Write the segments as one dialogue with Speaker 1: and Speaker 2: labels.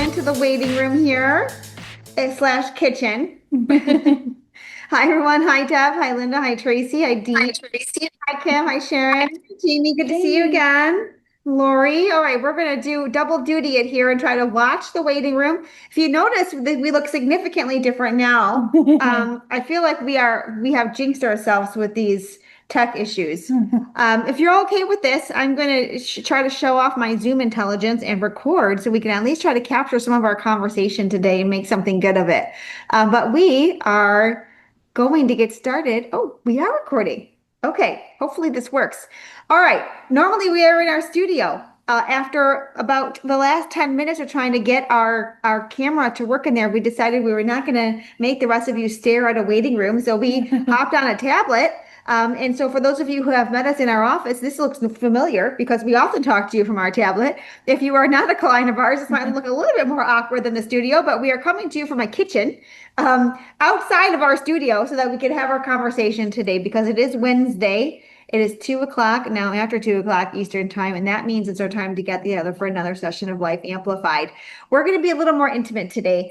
Speaker 1: into the waiting room here, slash kitchen. Hi, everyone. Hi, Deb. Hi, Linda. Hi, Tracy. Hi, Dee.
Speaker 2: Hi, Tracy.
Speaker 1: Hi, Kim. Hi, Sharon. Jamie, good to see you again. Lori. All right, we're going to do double duty it here and try to watch the waiting room. If you notice, we look significantly different now. I feel like we have jinxed ourselves with these tech issues. If you're okay with this, I'm going to try to show off my Zoom intelligence and record so we can at least try to capture some of our conversation today and make something good of it. But we are going to get started. Oh, we are recording. Okay, hopefully this works. All right, normally we are in our studio. After about the last 10 minutes of trying to get our camera to work in there, we decided we were not going to make the rest of you stare at a waiting room. So we hopped on a tablet. And so for those of you who have met us in our office, this looks familiar because we often talk to you from our tablet. If you are not a client of ours, this might look a little bit more awkward than the studio, but we are coming to you from a kitchen outside of our studio so that we can have our conversation today because it is Wednesday. It is 2 o'clock now, after 2 o'clock Eastern time, and that means it's our time to get together for another session of Life Amplified. We're going to be a little more intimate today.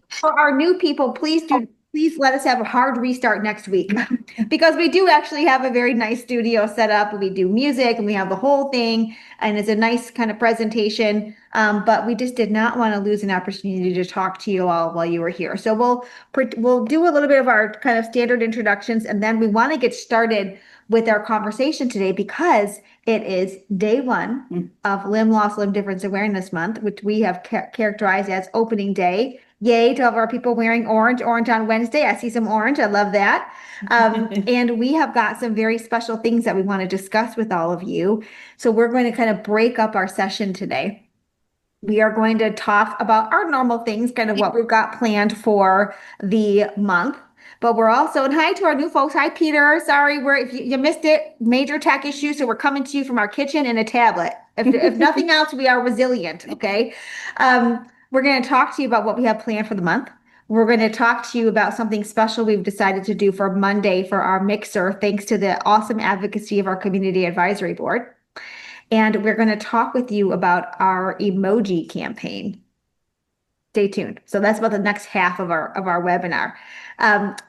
Speaker 1: For our new people, please let us have a hard restart next week because we do actually have a very nice studio set up. We do music and we have the whole thing, and it's a nice kind of presentation. But we just did not want to lose an opportunity to talk to you all while you were here. So we'll do a little bit of our kind of standard introductions, and then we want to get started with our conversation today because it is day one of Limb Loss, Limb Difference Awareness Month, which we have characterized as opening day. Yay to all of our people wearing orange on Wednesday. I see some orange. I love that. And we have got some very special things that we want to discuss with all of you. So we're going to kind of break up our session today. We are going to talk about our normal things, kind of what we've got planned for the month. But we're also, and hi to our new folks. Hi, Peter. Sorry, if you missed it, major tech issues. So we're coming to you from our kitchen and a tablet. If nothing else, we are resilient. Okay. We're going to talk to you about what we have planned for the month. We're going to talk to you about something special we've decided to do for Monday for our mixer, thanks to the awesome advocacy of our community advisory board. And we're going to talk with you about our emoji campaign. Stay tuned. So that's about the next half of our webinar.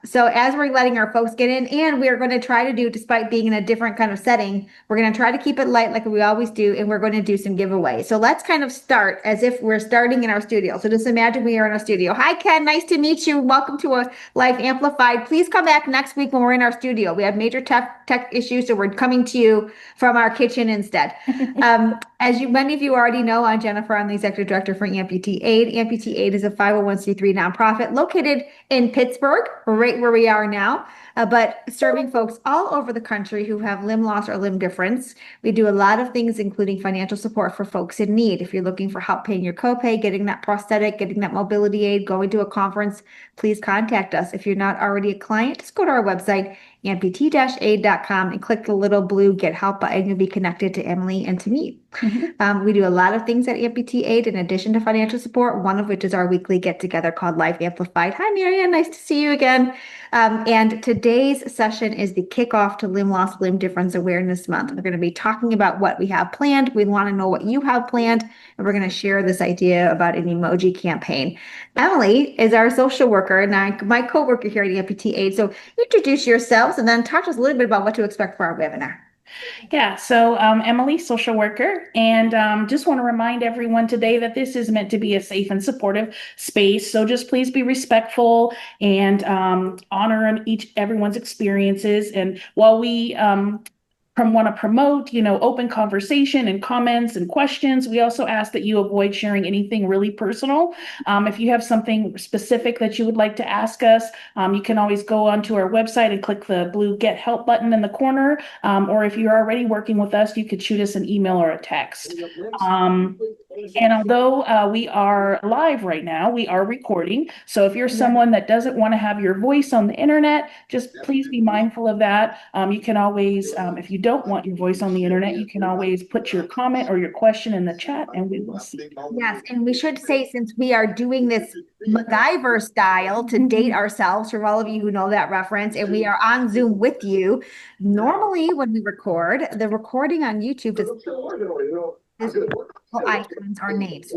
Speaker 1: So as we're letting our folks get in, and we're going to try to do, despite being in a different kind of setting, we're going to try to keep it light like we always do, and we're going to do some giveaways. So let's kind of start as if we're starting in our studio. So just imagine we are in our studio. Hi, Ken. Nice to meet you. Welcome to a Life Amplified. Please come back next week when we're in our studio. We have major tech issues, so we're coming to you from our kitchen instead. As many of you already know, I'm Jennifer. I'm the Executive Director for Amputee Aid. Amputee Aid is a 501c3 nonprofit located in Pittsburgh, right where we are now, but serving folks all over the country who have limb loss or limb difference. We do a lot of things, including financial support for folks in need. If you're looking for help paying your copay, getting that prosthetic, getting that mobility aid, going to a conference, please contact us. If you're not already a client, just go to our website, amputee-aid.com, and click the little blue Get Help button. You'll be connected to Emily and to me. We do a lot of things at Amputee Aid in addition to financial support, one of which is our weekly get-together called Life Amplified. Hi, Marianne. Nice to see you again. And today's session is the Kickoff to Limb Loss, Limb Difference Awareness Month. We're going to be talking about what we have planned. We want to know what you have planned, and we're going to share this idea about an emoji campaign. Emily is our social worker and my co-worker here at Amputee Aid. So introduce yourselves and then talk to us a little bit about what to expect for our webinar.
Speaker 2: Yeah, so Emily, social worker, and just want to remind everyone today that this is meant to be a safe and supportive space. So just please be respectful and honor everyone's experiences. And while we want to promote, open conversation and comments and questions, we also ask that you avoid sharing anything really personal. If you have something specific that you would like to ask us, you can always go onto our website and click the blue Get Help button in the corner. Or if you're already working with us, you could shoot us an email or a text. And although we are live right now, we are recording. So if you're someone that doesn't want to have your voice on the internet, just please be mindful of that. You can always, if you don't want your voice on the internet, you can always put your comment or your question in the chat and we will see.
Speaker 1: Yes, and we should say, since we are doing this MacGyver style to date ourselves, for all of you who know that reference, and we are on Zoom with you, normally when we record, the recording on YouTube does icons or names.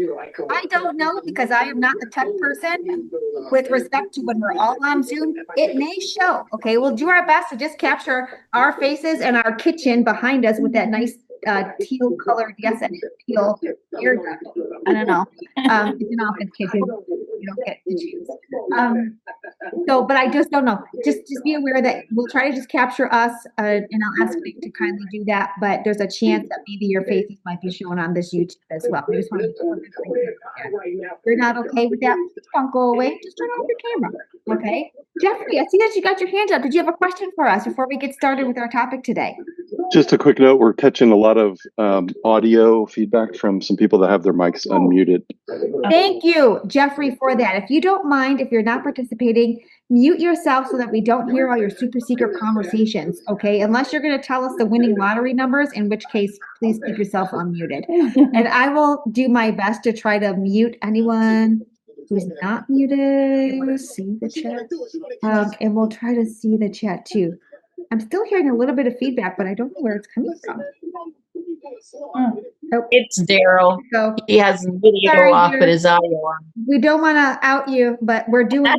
Speaker 1: I don't know because I am not the tech person. With respect to when we're all on Zoom, it may show. Okay, we'll do our best to just capture our faces and our kitchen behind us with that nice teal colored, yes, and teal ear. I don't know. It's an office kitchen. You don't get to choose. So, but I just don't know. Just be aware that we'll try to just capture us, and I'll ask Nick to kindly do that. But there's a chance that maybe your faces might be shown on this YouTube as well. We just want to if you're not okay with that, please don't go away. Just turn off your camera. Okay. Jeffrey, I see that you got your hand up. Did you have a question for us before we get started with our topic today?
Speaker 3: Just a quick note, we're catching a lot of audio feedback from some people that have their mics unmuted.
Speaker 1: Thank you, Jeffrey, for that. If you don't mind, if you're not participating, mute yourself so that we don't hear all your super secret conversations, okay? Unless you're going to tell us the winning lottery numbers, in which case, please keep yourself unmuted. And I will do my best to try to mute anyone who's not muted. See the chat. And we'll try to see the chat too. I'm still hearing a little bit of feedback, but I don't know where it's coming from.
Speaker 4: Oh. It's Daryl.
Speaker 1: So,
Speaker 4: he has his video off, but his audio on.
Speaker 1: We don't want to out you, but we're doing.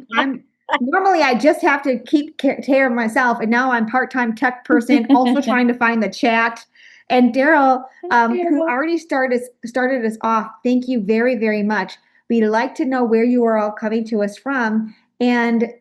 Speaker 1: Normally I just have to keep care of myself, and now I'm part-time tech person, also trying to find the chat. And Daryl, who already started us off, thank you very, very much. We'd like to know where you are all coming to us from, and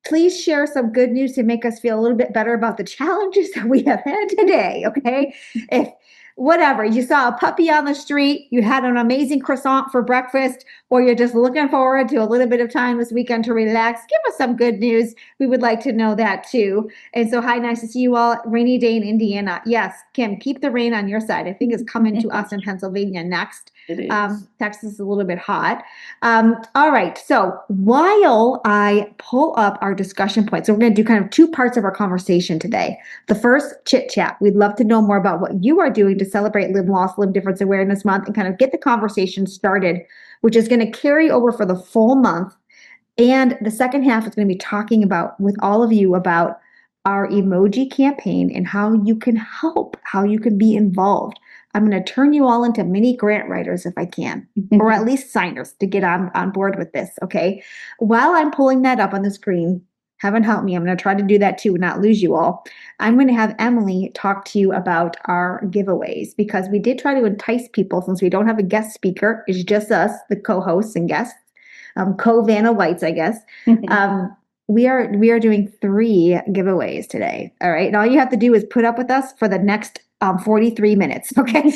Speaker 1: please share some good news to make us feel a little bit better about the challenges that we have had today, okay? If whatever, you saw a puppy on the street, you had an amazing croissant for breakfast, or you're just looking forward to a little bit of time this weekend to relax, give us some good news. We would like to know that too. And so, hi, nice to see you all. Rainy day in Indiana. Yes, Kim, keep the rain on your side. I think it's coming to us in Pennsylvania next.
Speaker 2: It is.
Speaker 1: Texas is a little bit hot. All right. So while I pull up our discussion points, so we're going to do kind of two parts of our conversation today. The first, chit chat. We'd love to know more about what you are doing to celebrate Limb Loss, Limb Difference Awareness Month and kind of get the conversation started, which is going to carry over for the full month. And the second half is going to be talking about with all of you about our emoji campaign and how you can help, how you can be involved. I'm going to turn you all into mini grant writers if I can, or at least signers to get on board with this, okay? While I'm pulling that up on the screen, heaven help me, I'm going to try to do that too and not lose you all. I'm going to have Emily talk to you about our giveaways because we did try to entice people since we don't have a guest speaker. It's just us, the co-hosts and guests, co-Vanna Whites, I guess. We are doing 3 giveaways today, all right? And all you have to do is put up with us for the next 43 minutes. Okay.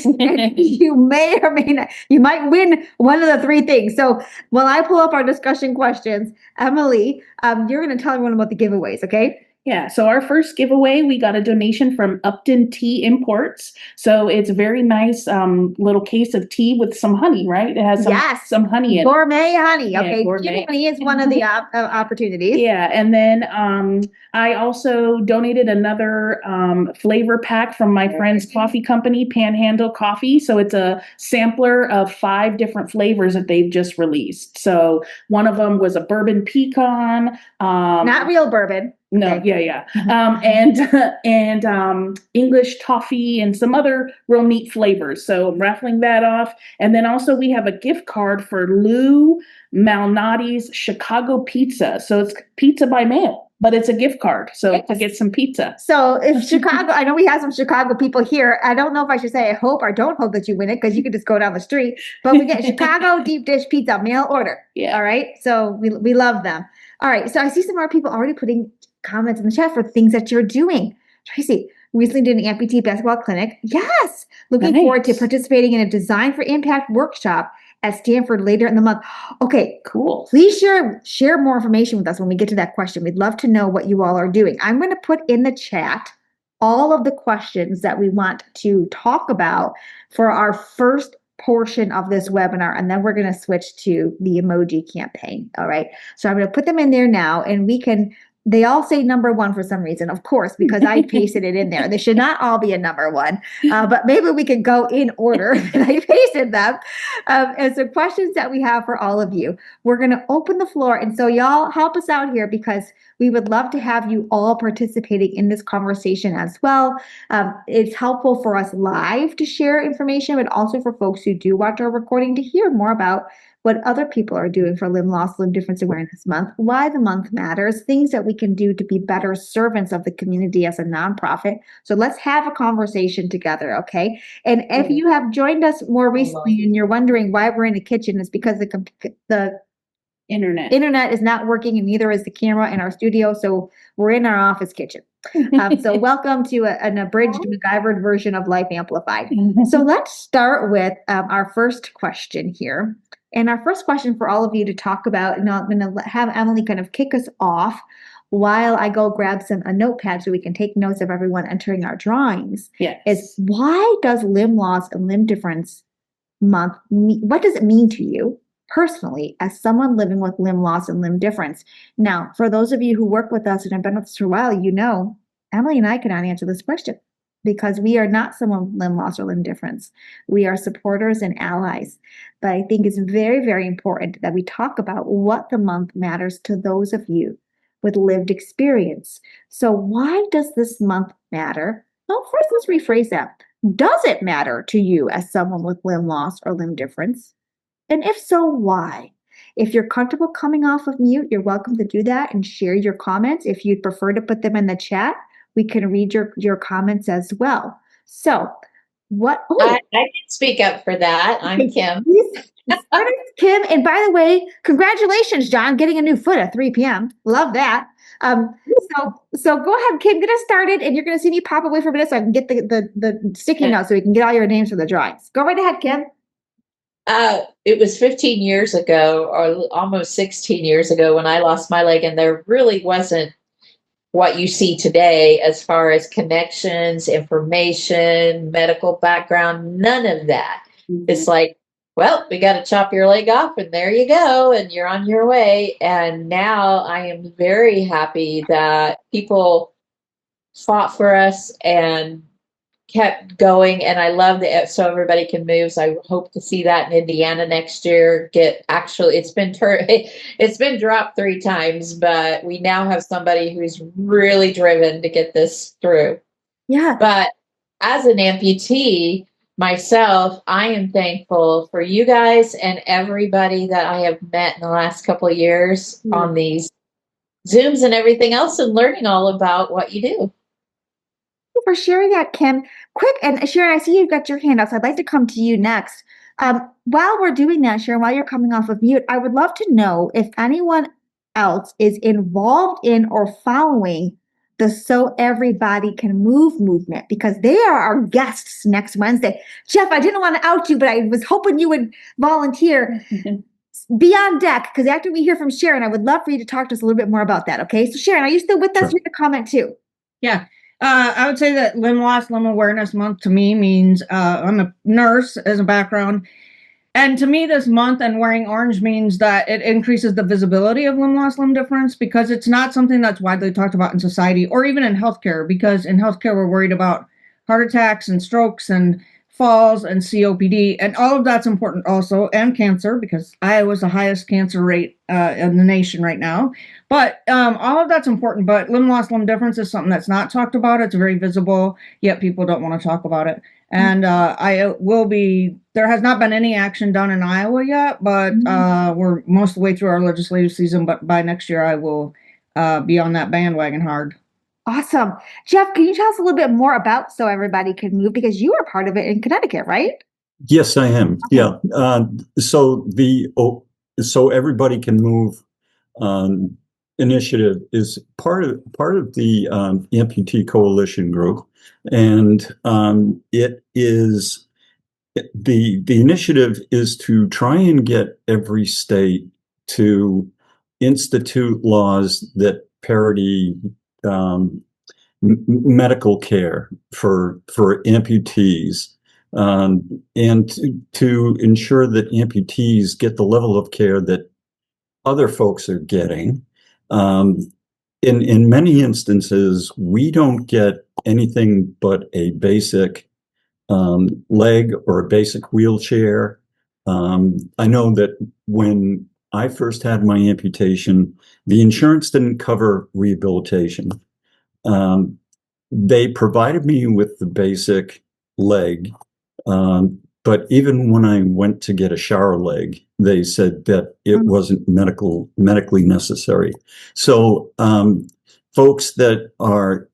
Speaker 1: You may or may not, you might win one of the 3 things. So while I pull up our discussion questions, Emily, you're going to tell everyone about the giveaways. Okay.
Speaker 2: Yeah, so our first giveaway, we got a donation from Upton Tea Imports. So it's a very nice little case of tea with some honey, right? It has some honey in it.
Speaker 1: Gourmet honey.
Speaker 2: Yeah,
Speaker 1: Okay,
Speaker 2: gourmet
Speaker 1: honey is one of the opportunities.
Speaker 2: Yeah, and then I also donated another flavor pack from my friend's coffee company, Panhandle Coffee. So it's a sampler of 5 different flavors that they've just released. So one of them was a bourbon pecan.
Speaker 1: Not real bourbon.
Speaker 2: No,
Speaker 1: okay.
Speaker 2: yeah. And English toffee and some other real neat flavors. So I'm raffling that off. And then also we have a gift card for Lou Malnati's Chicago Pizza. So it's pizza by mail, but it's a gift card. So to get some pizza.
Speaker 1: So if Chicago, I know we have some Chicago people here. I don't know if I should say I hope or don't hope that you win it because you could just go down the street. But we get Chicago deep dish pizza mail order.
Speaker 2: Yeah.
Speaker 1: All right. So we love them. All right. So I see some more people already putting comments in the chat for things that you're doing. Tracy recently did an amputee basketball clinic. Yes. Looking forward to participating in a Design for Impact workshop at Stanford later in the month. Okay,
Speaker 2: cool.
Speaker 1: Please share more information with us when we get to that question. We'd love to know what you all are doing. I'm going to put in the chat all of the questions that we want to talk about for our first portion of this webinar, and then we're going to switch to the emoji campaign. All right. So I'm going to put them in there now, and we can they all say number one for some reason, of course, because I pasted it in there. They should not all be a number one, but maybe we could go in order. And I pasted them. And so questions that we have for all of you. We're going to open the floor. And so y'all help us out here because we would love to have you all participating in this conversation as well. It's helpful for us live to share information, but also for folks who do watch our recording to hear more about what other people are doing for Limb Loss, Limb Difference Awareness Month, why the month matters, things that we can do to be better servants of the community as a nonprofit. So let's have a conversation together, okay? And if you have joined us more recently and you're wondering why we're in the kitchen, it's because the internet is not working and neither is the camera in our studio. So we're in our office kitchen. So welcome to an abridged MacGyvered version of Life Amplified. So let's start with our first question here. And our first question for all of you to talk about, and I'm going to have Emily kind of kick us off while I go grab a notepad so we can take notes of everyone entering our drawings.
Speaker 2: Yes.
Speaker 1: Is why does Limb Loss and Limb Difference Month, what does it mean to you personally as someone living with limb loss and limb difference? Now, for those of you who work with us and have been with us for a while, you know, Emily and I cannot answer this question because we are not someone with limb loss or limb difference. We are supporters and allies. But I think it's very, very important that we talk about what the month matters to those of you with lived experience. So why does this month matter? Well, first, let's rephrase that. Does it matter to you as someone with limb loss or limb difference? And if so, why? If you're comfortable coming off of mute, you're welcome to do that and share your comments. If you'd prefer to put them in the chat, we can read your comments as well. So what?
Speaker 4: I can speak up for that. I'm Kim.
Speaker 1: Kim, and by the way, congratulations, John, getting a new foot at 3 p.m. Love that. So go ahead, Kim, get us started, and you're going to see me pop away for a minute so I can get the sticky notes so we can get all your names for the drawings. Go right ahead, Kim.
Speaker 4: It was 15 years ago, or almost 16 years ago, when I lost my leg, and there really wasn't what you see today as far as connections, information, medical background, none of that. Mm-hmm. It's like, well, we got to chop your leg off and there you go, and you're on your way. And now I am very happy that people fought for us and kept going, and I love that So Everybody Can Move. So I hope to see that in Indiana next year. It's been dropped 3 times, but we now have somebody who's really driven to get this through.
Speaker 1: Yeah.
Speaker 4: But as an amputee myself, I am thankful for you guys and everybody that I have met in the last couple of years on these Zooms and everything else, and learning all about what you do.
Speaker 1: For sharing that, Kim. Quick, and Sharon, I see you've got your hand up, so I'd like to come to you next. While we're doing that, Sharon, while you're coming off of mute, I would love to know if anyone else is involved in or following the So Everybody Can Move movement, because they are our guests next Wednesday. Jeff, I didn't want to out you, but I was hoping you would volunteer. Be on deck, because after we hear from Sharon, I would love for you to talk to us a little bit more about that, okay? So Sharon, are you still with us? Read a comment too.
Speaker 5: Yeah. I would say that Limb Loss, Limb Awareness Month to me means I'm a nurse as a background. And to me, this month and wearing orange means that it increases the visibility of limb loss, limb difference, because it's not something that's widely talked about in society or even in healthcare, because in healthcare, we're worried about heart attacks and strokes and falls and COPD, and all of that's important also, and cancer, because Iowa's the highest cancer rate in the nation right now. But all of that's important, but limb loss, limb difference is something that's not talked about. It's very visible, yet people don't want to talk about it. And there has not been any action done in Iowa yet, but we're most of the way through our legislative season, but by next year I will be on that bandwagon hard.
Speaker 1: Awesome. Jeff, can you tell us a little bit more about So Everybody Can Move? Because you are part of it in Connecticut, right?
Speaker 6: Yes, I am. Okay. Yeah. So Everybody Can Move initiative is part of the Amputee Coalition group, and it is the initiative is to try and get every state to institute laws that parity medical care for amputees, and to ensure that amputees get the level of care that other folks are getting. in many instances, we don't get anything but a basic leg or a basic wheelchair. I know that when I first had my amputation, the insurance didn't cover rehabilitation. They provided me with the basic leg, but even when I went to get a shower leg, they said that it wasn't medically necessary. So folks that are,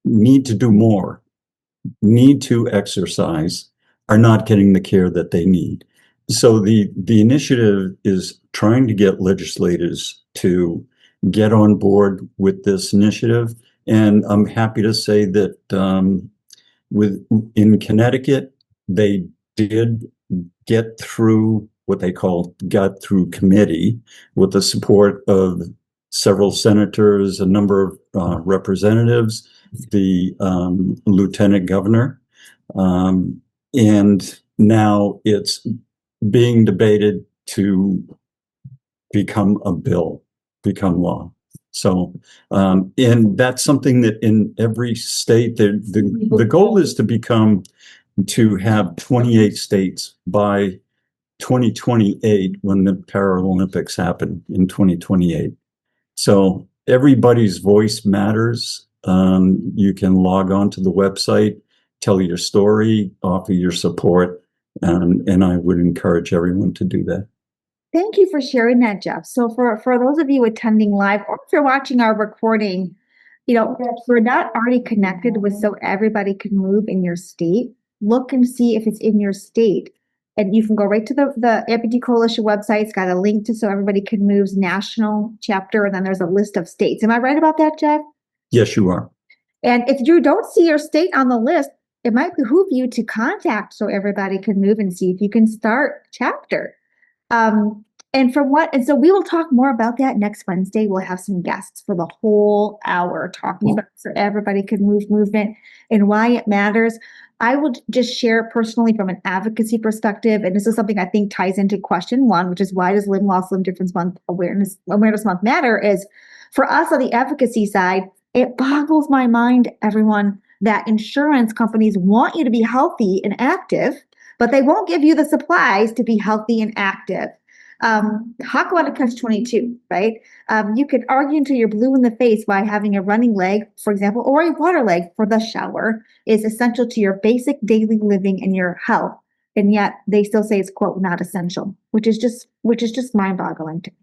Speaker 6: need to do more, need to exercise, are not getting the care that they need. So the initiative is trying to get legislators to get on board with this initiative. And I'm happy to say that in Connecticut, they did get through what they got through committee with the support of several senators, a number of representatives, the lieutenant governor, and now it's being debated to become a bill, become law. So, and that's something that in every state, the goal is to have 28 states by 2028 when the Paralympics happen in 2028. So everybody's voice matters. You can log on to the website, tell your story, offer your support, and I would encourage everyone to do that.
Speaker 1: Thank you for sharing that, Jeff. So for those of you attending live, or if you're watching our recording, if we're not already connected with So Everybody Can Move in your state, look and see if it's in your state. And you can go right to the Amputee Coalition website. It's got a link to So Everybody Can Move's national chapter, and then there's a list of states. Am I right about that, Jeff?
Speaker 6: Yes, you are.
Speaker 1: And if you don't see your state on the list, it might behoove you to contact So Everybody Can Move and see if you can start a chapter. And so we will talk more about that next Wednesday. We'll have some guests for the whole hour talking about So Everybody Can Move movement and why it matters. I will just share personally from an advocacy perspective, and this is something I think ties into question one, which is why does Limb Loss Limb Difference Month Awareness Month matter? Is for us on the advocacy side, it boggles my mind, everyone, that insurance companies want you to be healthy and active, but they won't give you the supplies to be healthy and active. Talk about a catch-22, right? You could argue until you're blue in the face why having a running leg, for example, or a water leg for the shower is essential to your basic daily living and your health. And yet they still say it's, quote, not essential, which is just mind-boggling to me.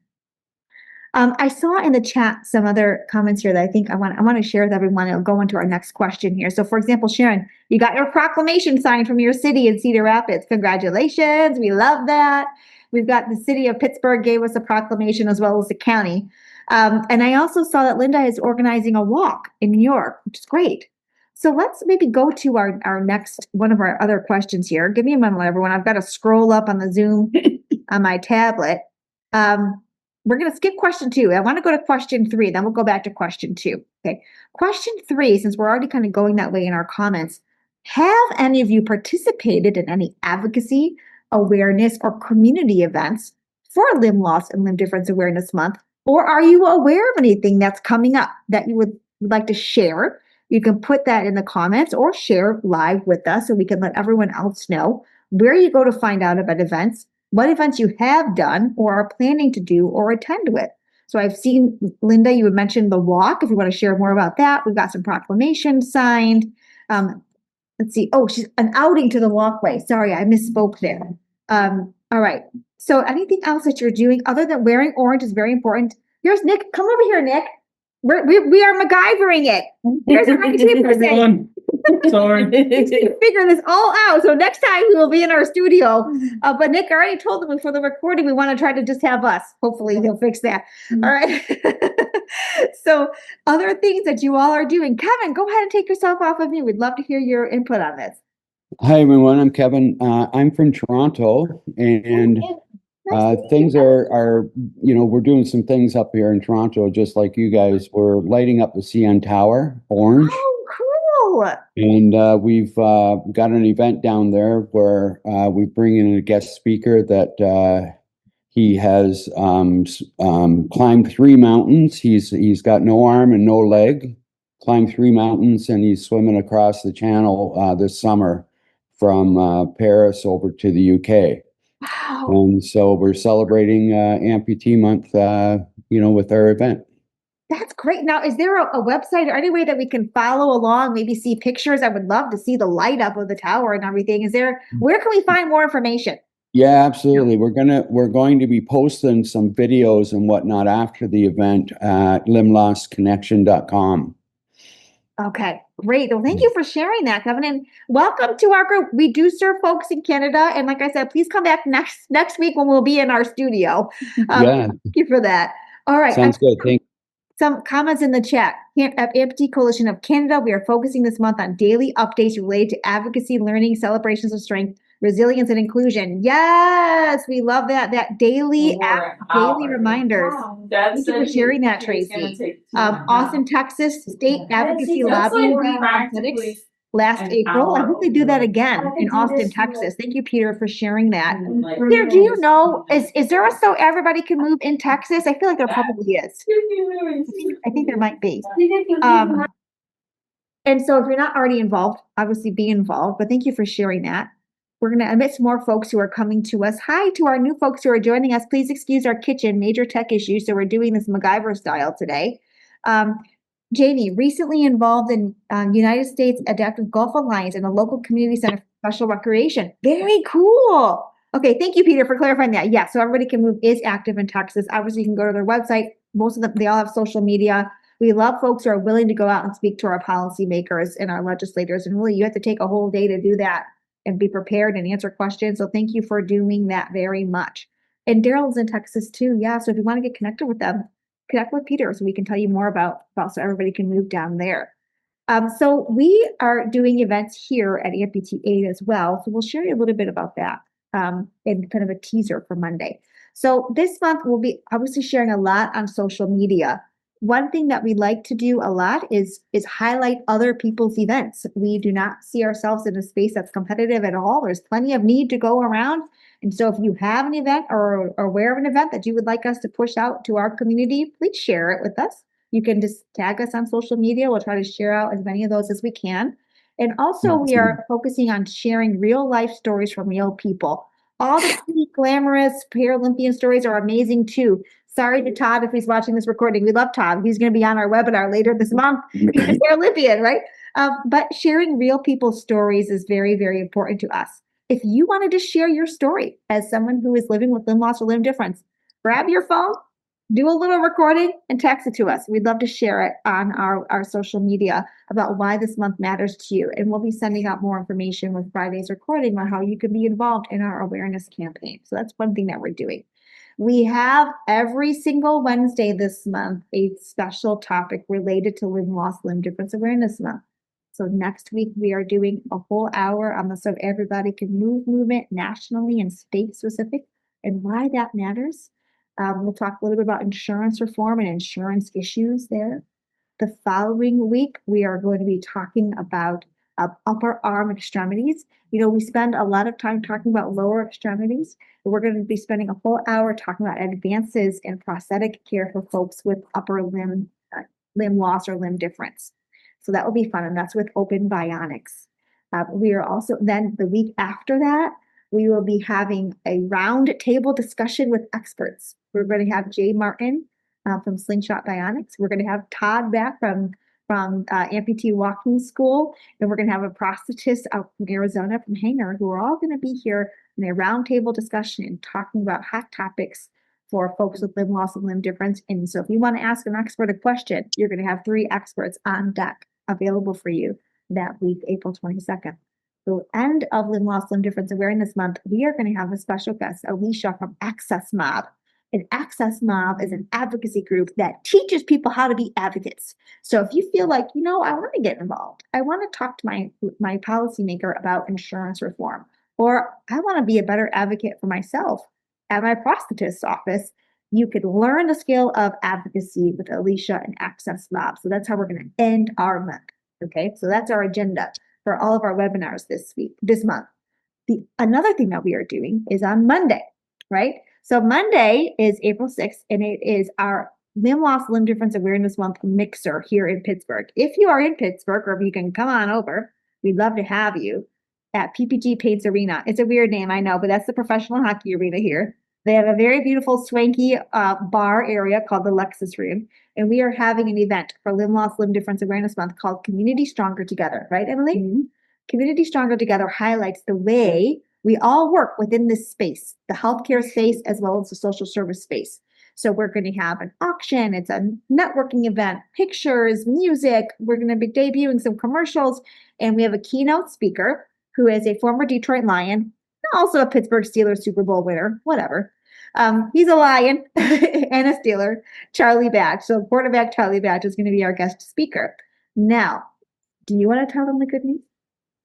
Speaker 1: I saw in the chat some other comments here that I think I want to share with everyone. It'll go into our next question here. So for example, Sharon, you got your proclamation signed from your city in Cedar Rapids. Congratulations. We love that. We've got the city of Pittsburgh gave us a proclamation as well as the county. And I also saw that Linda is organizing a walk in New York, which is great. So let's maybe go to our next, one of our other questions here. Give me a moment, everyone. I've got to scroll up on the Zoom on my tablet. We're going to skip question 2. I want to go to question 3, then we'll go back to question 2. Okay. Question 3, since we're already kind of going that way in our comments, have any of you participated in any advocacy, awareness, or community events for Limb Loss and Limb Difference Awareness Month? Or are you aware of anything that's coming up that you would like to share? You can put that in the comments or share live with us so we can let everyone else know where you go to find out about events, what events you have done or are planning to do or attend with. So I've seen, Linda, you had mentioned the walk. If you want to share more about that, we've got some proclamations signed. Let's see. Oh, she's an outing to the walkway. Sorry, I misspoke there. All right. So anything else that you're doing other than wearing orange is very important. Here's Nick. Come over here, Nick. We are MacGyvering it. Here's our IT person.
Speaker 5: Sorry.
Speaker 1: Figure this all out. So next time we will be in our studio. But Nick, I already told him for the recording, we want to try to just have us. Hopefully he'll fix that. All right. So other things that you all are doing. Kevin, go ahead and take yourself off of me. We'd love to hear your input on this.
Speaker 7: Hi, everyone. I'm Kevin. I'm from Toronto, and things are, we're doing some things up here in Toronto, just like you guys. We're lighting up the CN Tower orange.
Speaker 1: Oh, cool.
Speaker 7: And we've got an event down there where we bring in a guest speaker that He has climbed 3 mountains. He's got no arm and no leg. Climbed 3 mountains, and he's swimming across the channel this summer from Paris over to the UK.
Speaker 1: Wow.
Speaker 7: And so we're celebrating Amputee Month, with our event.
Speaker 1: That's great. Now, is there a website or any way that we can follow along, maybe see pictures? I would love to see the light up of the tower and everything. Where can we find more information?
Speaker 7: Yeah, absolutely. We're going to be posting some videos and whatnot after the event at limblostconnection.com.
Speaker 1: Okay, great. Well, thank you for sharing that, Kevin, and welcome to our group. We do serve folks in Canada, and like I said, please come back next week when we'll be in our studio.
Speaker 7: Yeah.
Speaker 1: Thank you for that. All right.
Speaker 7: Sounds good. Thank you.
Speaker 1: Some comments in the chat. Amputee Coalition of Canada, we are focusing this month on daily updates related to advocacy, learning, celebrations of strength, resilience, and inclusion. Yes, we love that. That daily reminders.
Speaker 8: Wow.
Speaker 1: Thank you for sharing that, Tracy. Austin, Texas State Advocacy Lobby last April. I hope they do that again in Austin, Texas. Thank you, Peter, for sharing that. Peter, do you know, is there a so everybody can move in Texas? I feel like there probably is. I think there might be. And so if you're not already involved, obviously be involved, but thank you for sharing that. We're going to admit some more folks who are coming to us. Hi to our new folks who are joining us. Please excuse our kitchen, major tech issues. So we're doing this MacGyver style today. Jamie, recently involved in United States Adaptive Gulf Alliance and a local community center for special recreation. Very cool. Okay, thank you, Peter, for clarifying that. Yeah, so Everybody Can Move is active in Texas. Obviously, you can go to their website. Most of them, they all have social media. We love folks who are willing to go out and speak to our policymakers and our legislators. And really, you have to take a whole day to do that and be prepared and answer questions. So thank you for doing that very much. And Daryl's in Texas too. Yeah, so if you want to get connected with them, connect with Peter so we can tell you more about so Everybody Can Move down there. So we are doing events here at Amputee Aid as well. So we'll share you a little bit about that in kind of a teaser for Monday. So this month we'll be obviously sharing a lot on social media. One thing that we like to do a lot is highlight other people's events. We do not see ourselves in a space that's competitive at all. There's plenty of need to go around. And so if you have an event or are aware of an event that you would like us to push out to our community, please share it with us. You can just tag us on social media. We'll try to share out as many of those as we can. And also we are focusing on sharing real life stories from real people. All the pretty glamorous Paralympian stories are amazing too. Sorry to Todd if he's watching this recording. We love Todd. He's going to be on our webinar later this month. He's a Paralympian, right? But sharing real people's stories is very, very important to us. If you wanted to share your story as someone who is living with limb loss or limb difference, grab your phone, do a little recording, and text it to us. We'd love to share it on our social media about why this month matters to you. And we'll be sending out more information with Friday's recording on how you can be involved in our awareness campaign. So that's one thing that we're doing. We have every single Wednesday this month a special topic related to limb loss, limb difference awareness month. So next week we are doing a whole hour on the So Everybody Can Move movement nationally and state specific and why that matters. We'll talk a little bit about insurance reform and insurance issues there. The following week, we are going to be talking about upper arm extremities. You know, we spend a lot of time talking about lower extremities. We're going to be spending a whole hour talking about advances in prosthetic care for folks with upper limb loss or limb difference. So that will be fun, and that's with Open Bionics. We are also, then the week after that, we will be having a round table discussion with experts. We're going to have Jay Martin from Slingshot Bionics. We're going to have Todd back from Amputee Walking School, and we're going to have a prosthetist out from Arizona from Hanger, who are all going to be here in a roundtable discussion and talking about hot topics for folks with limb loss and limb difference. And so if you want to ask an expert a question, you're going to have 3 experts on deck available for you that week, April 22nd. So end of Limb Loss, Limb Difference Awareness Month, we are going to have a special guest, Alicia from Access Mob. And Access Mob is an advocacy group that teaches people how to be advocates. So if you feel like, you know, I want to get involved, I want to talk to my policymaker about insurance reform, or I want to be a better advocate for myself at my prosthetist's office, you could learn the skill of advocacy with Alicia and Access Mob. So that's how we're going to end our month. Okay, so that's our agenda for all of our webinars this month. Another thing that we are doing is on Monday, right? So Monday is April 6th, and it is our Limb Loss, Limb Difference Awareness Month mixer here in Pittsburgh. If you are in Pittsburgh, or if you can come on over, we'd love to have you at PPG Paints Arena. It's a weird name, I know, but that's the professional hockey arena here. They have a very beautiful, swanky bar area called the Lexus Room, and we are having an event for Limb Loss, Limb Difference Awareness Month called Community Stronger Together. Right, Emily? Mm-hmm. Community Stronger Together highlights the way we all work within this space, the healthcare space, as well as the social service space. So we're going to have an auction. It's a networking event, pictures, music. We're going to be debuting some commercials, and we have a keynote speaker who is a former Detroit Lion, also a Pittsburgh Steelers Super Bowl winner, whatever. He's a Lion and a Steeler, Charlie Batch. So quarterback Charlie Batch is going to be our guest speaker. Now, do you want to tell them the good news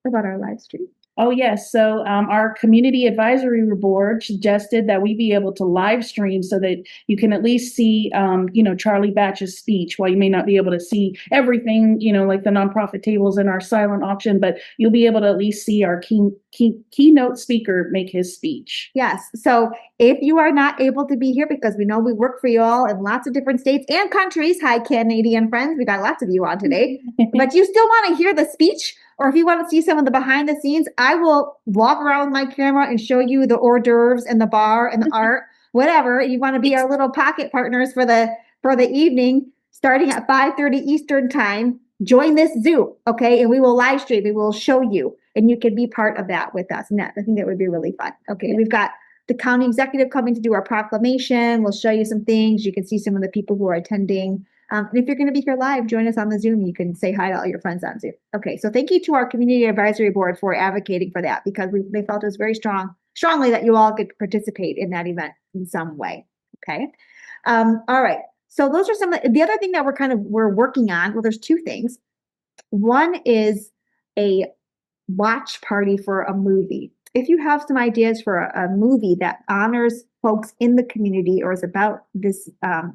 Speaker 1: about our live stream?
Speaker 2: Oh, yes. So our community advisory board suggested that we be able to live stream so that you can at least see, Charlie Batch's speech. While you may not be able to see everything, like the nonprofit tables in our silent auction, but you'll be able to at least see our keynote speaker make his speech.
Speaker 1: Yes. So if you are not able to be here, because we know we work for you all in lots of different states and countries, hi, Canadian friends, we got lots of you on today, but you still want to hear the speech, or if you want to see some of the behind the scenes, I will walk around with my camera and show you the hors d'oeuvres and the bar and the art, whatever. You want to be our little pocket partners for the evening, starting at 5:30 Eastern time. Join this Zoom, okay? And we will live stream. We will show you, and you can be part of that with us. And I think that would be really fun. Okay, we've got the county executive coming to do our proclamation. We'll show you some things. You can see some of the people who are attending. And if you're going to be here live, join us on the Zoom. You can say hi to all your friends on Zoom. Okay, so thank you to our community advisory board for advocating for that, because they felt it was very strongly that you all could participate in that event in some way. Okay, all right. So those are some of the other thing that we're working on. Well, there's two things. One is a watch party for a movie. If you have some ideas for a movie that honors folks in the community or is about this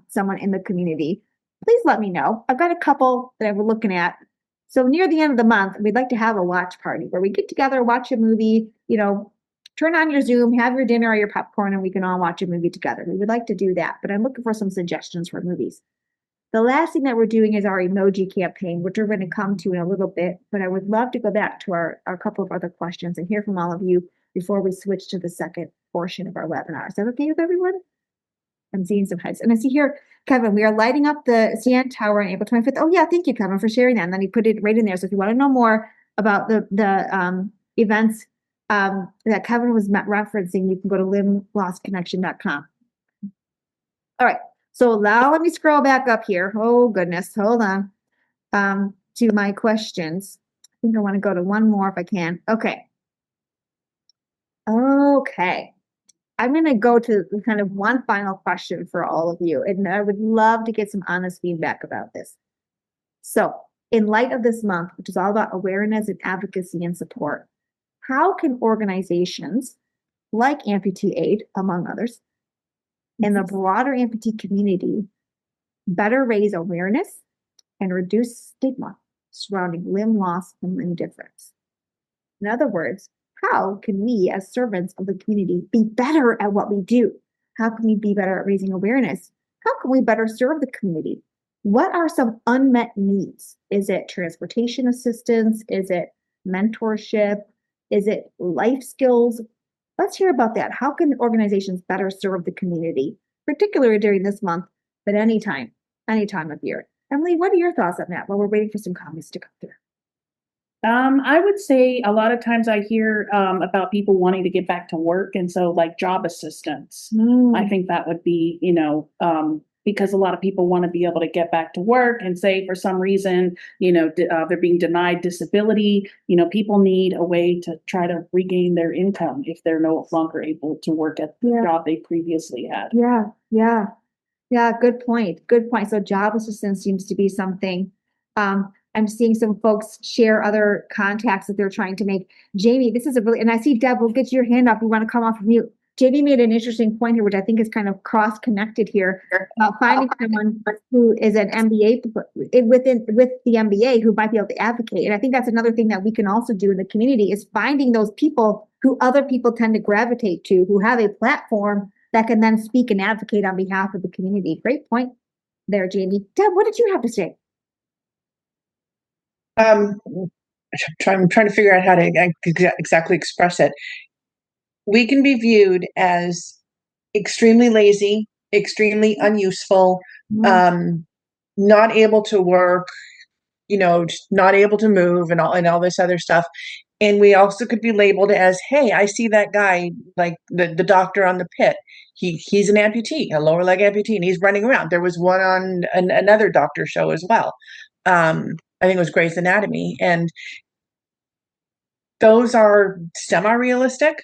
Speaker 1: someone in the community, please let me know. I've got a couple that we're looking at. So near the end of the month, we'd like to have a watch party where we get together, watch a movie, turn on your Zoom, have your dinner or your popcorn, and we can all watch a movie together. We would like to do that, but I'm looking for some suggestions for movies. The last thing that we're doing is our emoji campaign, which we're going to come to in a little bit, but I would love to go back to our couple of other questions and hear from all of you before we switch to the second portion of our webinar. Is that okay with everyone? I'm seeing some heads. And I see here, Kevin, we are lighting up the CN Tower on April 25th. Oh yeah, thank you, Kevin, for sharing that. And then he put it right in there. So if you want to know more about the events that Kevin was referencing, you can go to limblostconnection.com. All right. So now let me scroll back up here. Oh goodness, hold on. To my questions. I think I want to go to one more if I can. Okay. I'm going to go to kind of one final question for all of you, and I would love to get some honest feedback about this. So, in light of this month, which is all about awareness and advocacy and support, how can organizations like Amputee Aid, among others, and the broader amputee community better raise awareness and reduce stigma surrounding limb loss and limb difference? In other words, how can we as servants of the community be better at what we do? How can we be better at raising awareness? How can we better serve the community? What are some unmet needs? Is it transportation assistance? Is it mentorship? Is it life skills? Let's hear about that. How can organizations better serve the community, particularly during this month, but any time of year? Emily, what are your thoughts on that while we're waiting for some comments to come through?
Speaker 2: I would say a lot of times I hear about people wanting to get back to work. And so like job assistance, I think that would be, because a lot of people want to be able to get back to work and say for some reason, they're being denied disability. People need a way to try to regain their income if they're no longer able to work at the job they previously had.
Speaker 1: Yeah. Good point. So job assistance seems to be something. I'm seeing some folks share other contacts that they're trying to make. Jamie, this is and I see Deb, we'll get your hand up. You want to come off of mute. Jamie made an interesting point here, which I think is kind of cross-connected here, about finding someone who is an MBA with the MBA who might be able to advocate. And I think that's another thing that we can also do in the community is finding those people who other people tend to gravitate to, who have a platform that can then speak and advocate on behalf of the community. Great point there, Jamie. Deb, what did you have to say?
Speaker 8: I'm trying to figure out how to exactly express it. We can be viewed as extremely lazy, extremely unuseful, not able to work, not able to move and all this other stuff. And we also could be labeled as, hey, I see that guy, like the doctor on the pit. He's an amputee, a lower leg amputee, and he's running around. There was one on another doctor show as well. I think it was Grey's Anatomy. And those are semi-realistic,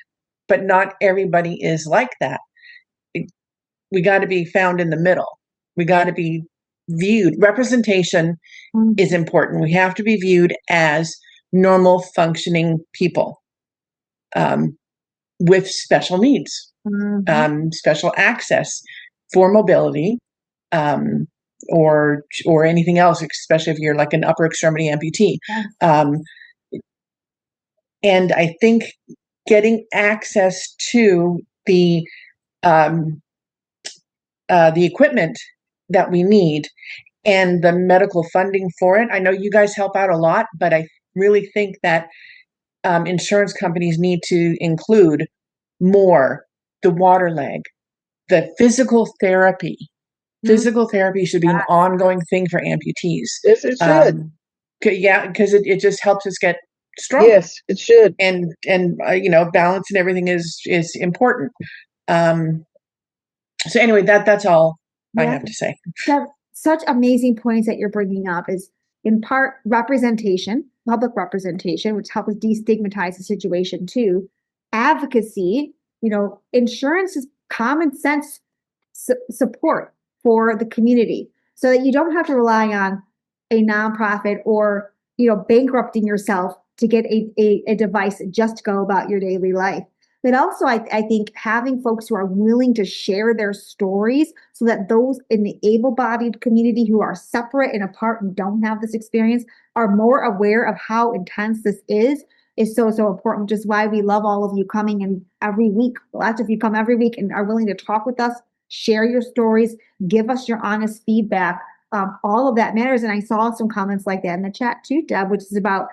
Speaker 8: but not everybody is like that. We got to be found in the middle. We got to be viewed. Representation is important. We have to be viewed as normal functioning people with special needs, special access for mobility, or anything else, especially if you're like an upper extremity amputee. And I think getting access to the equipment that we need and the medical funding for it. I know you guys help out a lot, but I really think that insurance companies need to include more the water leg, the physical therapy. Physical therapy should be an ongoing thing for amputees.
Speaker 9: Yes, it should.
Speaker 8: Because it just helps us get strong.
Speaker 9: Yes, it should.
Speaker 8: And balance and everything is important. So anyway, that's all I have to say.
Speaker 1: Such amazing points that you're bringing up is in part representation, public representation, which helps destigmatize the situation too. Advocacy, insurance is common sense support for the community so that you don't have to rely on a nonprofit or, bankrupting yourself to get a device just to go about your daily life. But also, I think having folks who are willing to share their stories so that those in the able-bodied community who are separate and apart and don't have this experience are more aware of how intense this is so important, which is why we love all of you coming in every week. Lots of you come every week and are willing to talk with us, share your stories, give us your honest feedback. All of that matters. And I saw some comments like that in the chat too, Deb, which is about,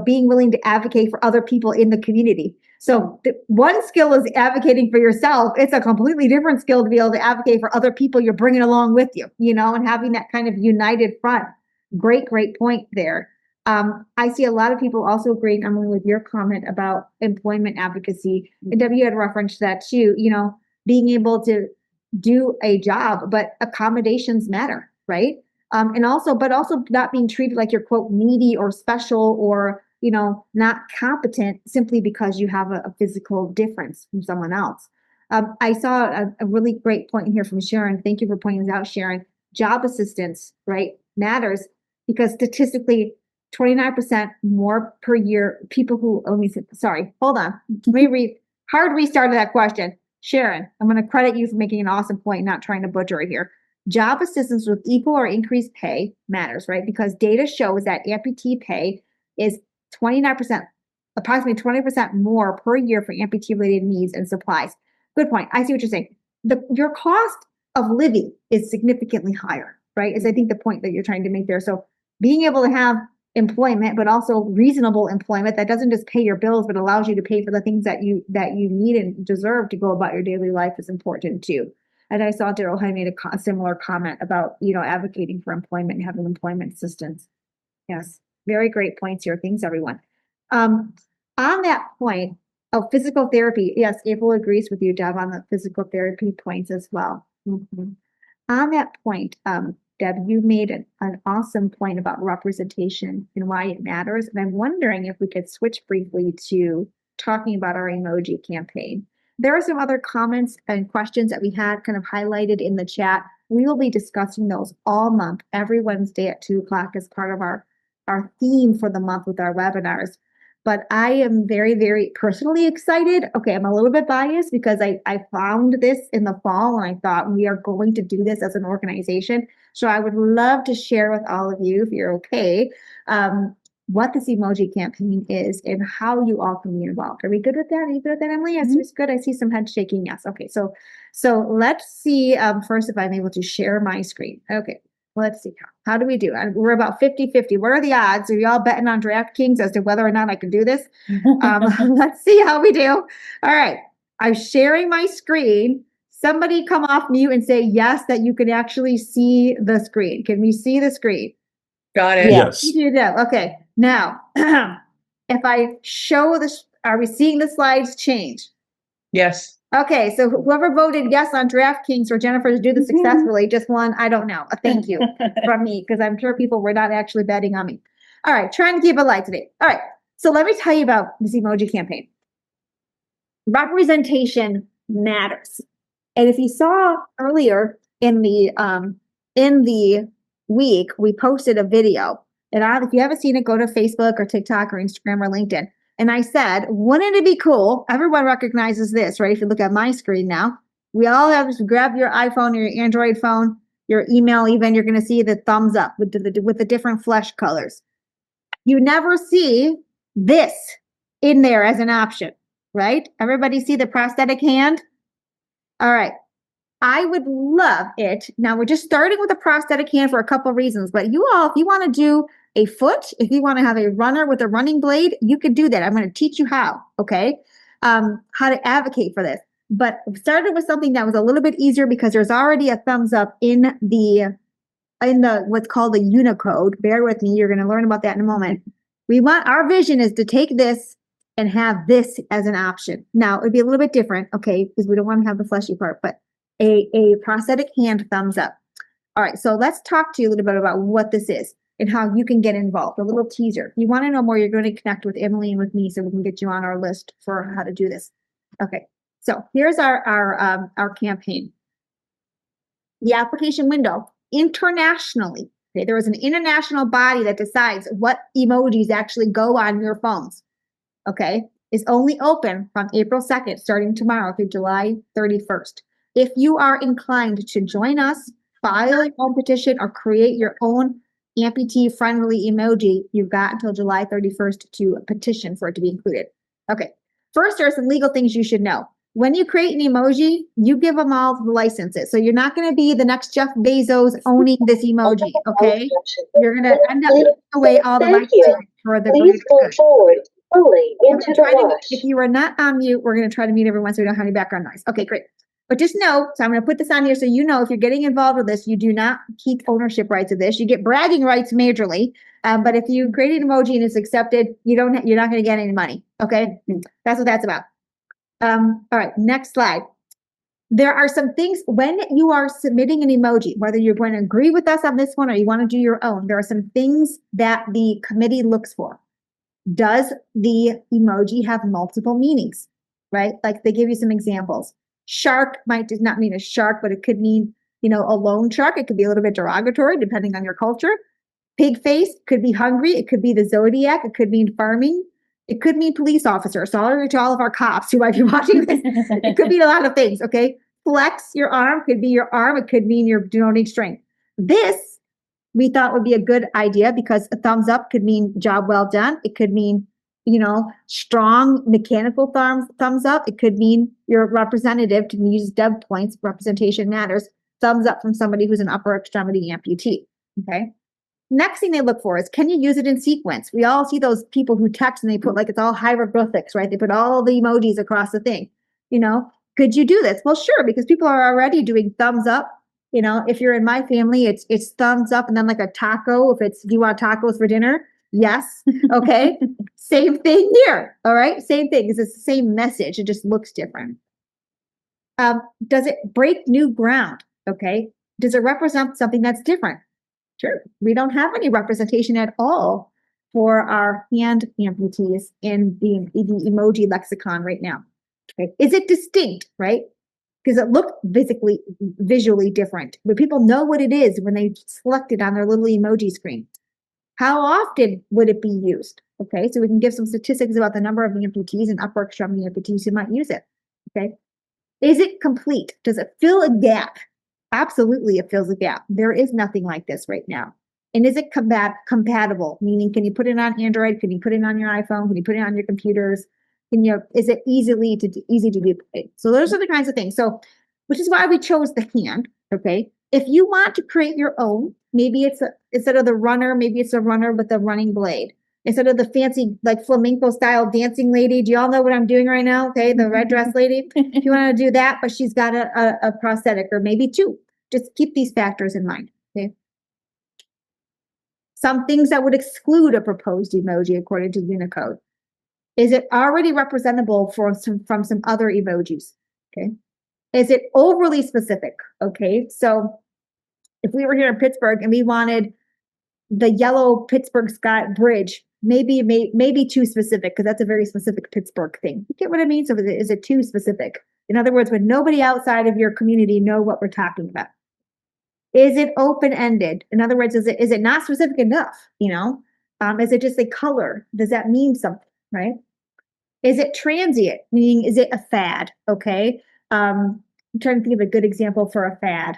Speaker 1: being willing to advocate for other people in the community. So one skill is advocating for yourself. It's a completely different skill to be able to advocate for other people you're bringing along with you, and having that kind of united front. Great point there. I see a lot of people also agreeing, Emily, with your comment about employment advocacy. And Debbie had referenced that too, being able to do a job, but accommodations matter, right? But also not being treated like you're, quote, needy or special or not competent simply because you have a physical difference from someone else. I saw a really great point here from Sharon. Thank you for pointing this out, Sharon. Job assistance, right, matters because statistically, 29% more per year people who, hold on. Let me hard restart of that question. Sharon, I'm going to credit you for making an awesome point, not trying to butcher it here. Job assistance with equal or increased pay matters, right? Because data shows that amputee pay is 29%, approximately 20% more per year for amputee-related needs and supplies. Good point. I see what you're saying. Your cost of living is significantly higher, right? Is I think the point that you're trying to make there. So being able to have employment, but also reasonable employment that doesn't just pay your bills, but allows you to pay for the things that you need and deserve to go about your daily life is important too. And I saw Daryl had made a similar comment about, advocating for employment and having employment assistance. Yes, very great points here. Thanks, everyone. On that point of physical therapy, yes, April agrees with you, Deb, on the physical therapy points as well. On that point, Deb, you made an awesome point about representation and why it matters. And I'm wondering if we could switch briefly to talking about our emoji campaign. There are some other comments and questions that we had kind of highlighted in the chat. We will be discussing those all month, every Wednesday at 2:00 as part of our theme for the month with our webinars. But I am very, very personally excited. Okay, I'm a little bit biased because I found this in the fall and I thought we are going to do this as an organization. So I would love to share with all of you, if you're okay, what this emoji campaign is and how you all can be involved. Are we good with that? Are you good with that, Emily? Yes, it's good. I see some head shaking. Yes. Okay. So let's see, first, if I'm able to share my screen. Okay. Let's see. How do we do? We're about 50-50. What are the odds? Are you all betting on DraftKings as to whether or not I can do this? Let's see how we do. All right. I'm sharing my screen. Somebody come off mute and say yes, that you can actually see the screen. Can we see the screen?
Speaker 8: Got it.
Speaker 6: Yes.
Speaker 1: You do. Okay. Now, if I show this, are we seeing the slides change?
Speaker 8: Yes.
Speaker 1: Okay, so whoever voted yes on DraftKings for Jennifer to do this successfully just won, I don't know, a thank you from me, because I'm sure people were not actually betting on me. All right, trying to keep it light today. All right, so let me tell you about this emoji campaign. Representation matters. And if you saw earlier in the week, we posted a video. And if you haven't seen it, go to Facebook or TikTok or Instagram or LinkedIn. And I said, wouldn't it be cool? Everyone recognizes this, right? If you look at my screen now, we all have to grab your iPhone or your Android phone, your email even, you're going to see the thumbs up with the different flesh colors. You never see this in there as an option, right? Everybody see the prosthetic hand? All right. I would love it. Now we're just starting with a prosthetic hand for a couple of reasons, but you all, if you want to do a foot, if you want to have a runner with a running blade, you could do that. I'm going to teach you how, okay? How to advocate for this. But we started with something that was a little bit easier because there's already a thumbs up in the what's called the Unicode. Bear with me, you're going to learn about that in a moment. Our vision is to take this and have this as an option. Now it'd be a little bit different, okay, because we don't want to have the fleshy part, but a prosthetic hand thumbs up. All right, so let's talk to you a little bit about what this is and how you can get involved. A little teaser. If you want to know more, you're going to connect with Emily and with me so we can get you on our list for how to do this. Okay, so here's our campaign. The application window internationally. Okay, there is an international body that decides what emojis actually go on your phones. Okay, is only open from April 2nd, starting tomorrow through July 31st. If you are inclined to join us, file your own petition or create your own amputee-friendly emoji, you've got until July 31st to petition for it to be included. Okay, first, there are some legal things you should know. When you create an emoji, you give them all the licenses. So you're not going to be the next Jeff Bezos owning this emoji, okay? You're going to end up giving away all the rights for the
Speaker 9: Please go forward fully into the wash.
Speaker 1: If you are not on mute, we're going to try to mute everyone so we don't have any background noise. Okay, great. But just know, so I'm going to put this on here so you know if you're getting involved with this, you do not keep ownership rights of this. You get bragging rights majorly, but if you create an emoji and it's accepted, you're not going to get any money. Okay, that's what that's about. All right, next slide. There are some things when you are submitting an emoji, whether you're going to agree with us on this one or you want to do your own, there are some things that the committee looks for. Does the emoji have multiple meanings, right? Like they give you some examples. Shark might not mean a shark, but it could mean, a loan shark. It could be a little bit derogatory depending on your culture. Pig face could be hungry. It could be the zodiac. It could mean farming. It could mean police officer. Sorry to all of our cops who might be watching this. It could be a lot of things, okay? Flex your arm could be your arm. It could mean you're denoting strength. This we thought would be a good idea because a thumbs up could mean job well done. It could mean, strong mechanical thumbs up. It could mean you're a representative to use Deb points. Representation matters. Thumbs up from somebody who's an upper extremity amputee, okay? Next thing they look for is, can you use it in sequence? We all see those people who text and they put it's all hieroglyphics, right? They put all the emojis across the thing. Could you do this? Well, sure, because people are already doing thumbs up. If you're in my family, it's thumbs up and then like a taco. If you want tacos for dinner, yes. Okay. Same thing here. All right. Same thing. It's the same message. It just looks different. Does it break new ground? Okay. Does it represent something that's different? Sure. We don't have any representation at all for our hand amputees in the emoji lexicon right now. Okay. Is it distinct, right? Because it looked visually different, but people know what it is when they select it on their little emoji screen. How often would it be used? Okay, so we can give some statistics about the number of amputees and upper extremity amputees who might use it. Okay, is it complete? Does it fill a gap? Absolutely, it fills a gap. There is nothing like this right now. And is it compatible? Meaning, can you put it on Android? Can you put it on your iPhone? Can you put it on your computers? Is it easy to duplicate? So those are the kinds of things. So, which is why we chose the hand. Okay. If you want to create your own, maybe instead of the runner, maybe it's a runner with a running blade. Instead of the fancy, like flamenco style dancing lady. Do y'all know what I'm doing right now? Okay. The red dress lady. If you want to do that, but she's got a prosthetic or maybe two, just keep these factors in mind. Okay. Some things that would exclude a proposed emoji according to Unicode. Is it already representable from some other emojis? Okay. Is it overly specific? Okay. So if we were here in Pittsburgh and we wanted the yellow Pittsburgh Sky Bridge, maybe too specific, because that's a very specific Pittsburgh thing. You get what I mean? So is it too specific? In other words, would nobody outside of your community know what we're talking about? Is it open-ended? In other words, is it not specific enough? Is it just a color? Does that mean something, right? Is it transient? Meaning, is it a fad? Okay. I'm trying to think of a good example for a fad.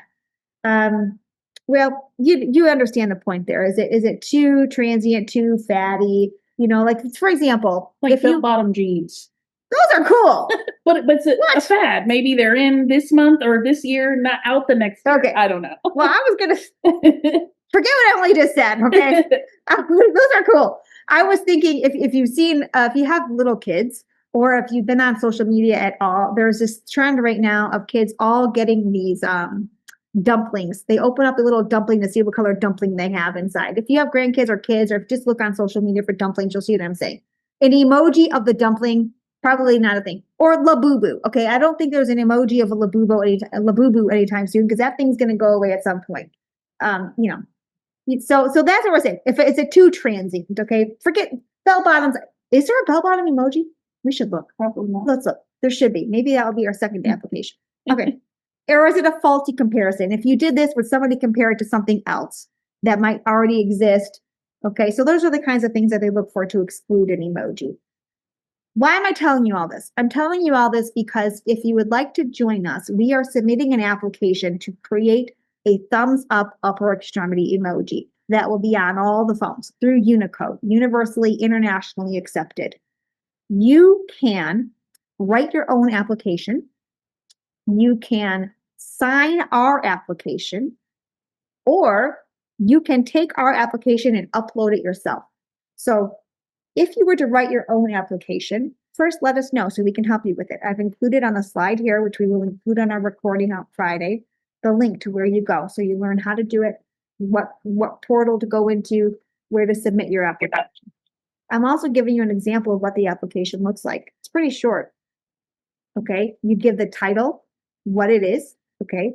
Speaker 1: Well, you understand the point there. Is it too transient, too fatty? Like for example,
Speaker 2: Like
Speaker 1: if you
Speaker 2: bottom jeans.
Speaker 1: those are cool.
Speaker 2: But it's a fad. Maybe they're in this month or this year, not out the next year.
Speaker 1: Okay.
Speaker 2: I don't know.
Speaker 1: Well, I was gonna forget what Emily just said. Okay, those are cool. I was thinking if you've seen if you have little kids or if you've been on social media at all, there's this trend right now of kids all getting these dumplings. They open up a little dumpling to see what color dumpling they have inside. If you have grandkids or kids, or just look on social media for dumplings, you'll see what I'm saying. An emoji of the dumpling, probably not a thing. Or Labubu. Okay, I don't think there's an emoji of a Labubu anytime soon, because that thing's going to go away at some point. So that's what we're saying. If it's a too transient, okay, forget bell bottoms. Is there a bell bottom emoji? We should look. Let's look. There should be. Maybe that will be our second application. Okay. Or is it a faulty comparison? If you did this, would somebody compare it to something else that might already exist? Okay, so those are the kinds of things that they look for to exclude an emoji. Why am I telling you all this? I'm telling you all this because if you would like to join us, we are submitting an application to create a thumbs up upper extremity emoji that will be on all the phones through Unicode, universally internationally accepted. You can write your own application. You can sign our application, or you can take our application and upload it yourself. So if you were to write your own application, first let us know so we can help you with it. I've included on the slide here, which we will include on our recording on Friday, the link to where you go. So you learn how to do it, what portal to go into, where to submit your application. I'm also giving you an example of what the application looks like. It's pretty short. Okay, you give the title, what it is, okay,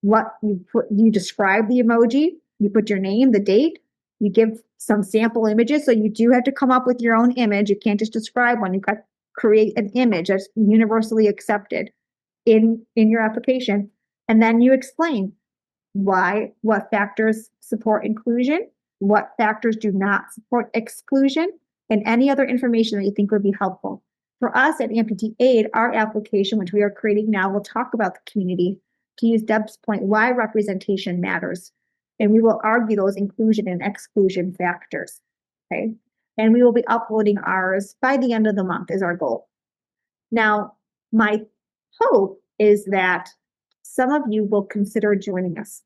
Speaker 1: what you describe the emoji, you put your name, the date, you give some sample images. So you do have to come up with your own image. You can't just describe one. You've got to create an image that's universally accepted in your application. And then you explain what factors support inclusion, what factors do not support exclusion, and any other information that you think would be helpful. For us at Amputee Aid, our application, which we are creating now, will talk about the community, to use Deb's point, why representation matters. And we will argue those inclusion and exclusion factors, okay? And we will be uploading ours by the end of the month is our goal. Now, my hope is that some of you will consider joining us.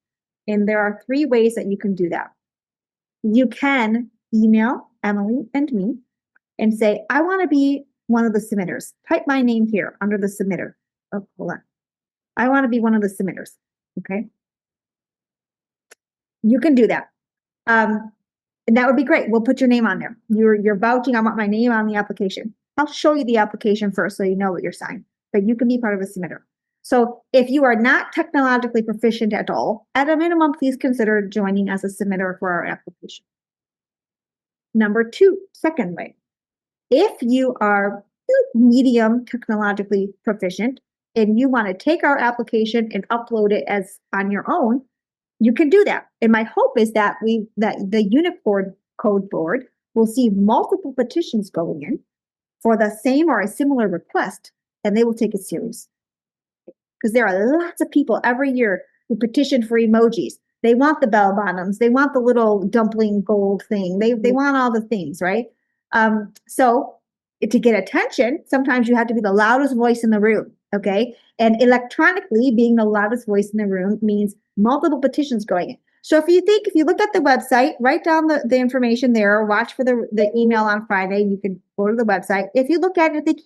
Speaker 1: And there are 3 ways that you can do that. You can email Emily and me and say, I want to be one of the submitters. Type my name here under the submitter. Oh, hold on. I want to be one of the submitters. Okay. You can do that. And that would be great. We'll put your name on there. You're vouching. I want my name on the application. I'll show you the application first so you know what you're signing, but you can be part of a submitter. So if you are not technologically proficient at all, at a minimum, please consider joining as a submitter for our application. Number 2, second way, if you are medium technologically proficient and you want to take our application and upload it as on your own, you can do that. And my hope is that the Unicode code board will see multiple petitions going in for the same or a similar request, and they will take it serious. Because there are lots of people every year who petition for emojis. They want the bell bottoms. They want the little dumpling gold thing. They want all the things, right? So to get attention, sometimes you have to be the loudest voice in the room, okay? And electronically being the loudest voice in the room means multiple petitions going in. So if you look at the website, write down the information there, or watch for the email on Friday. You can go to the website. If you look at it and think,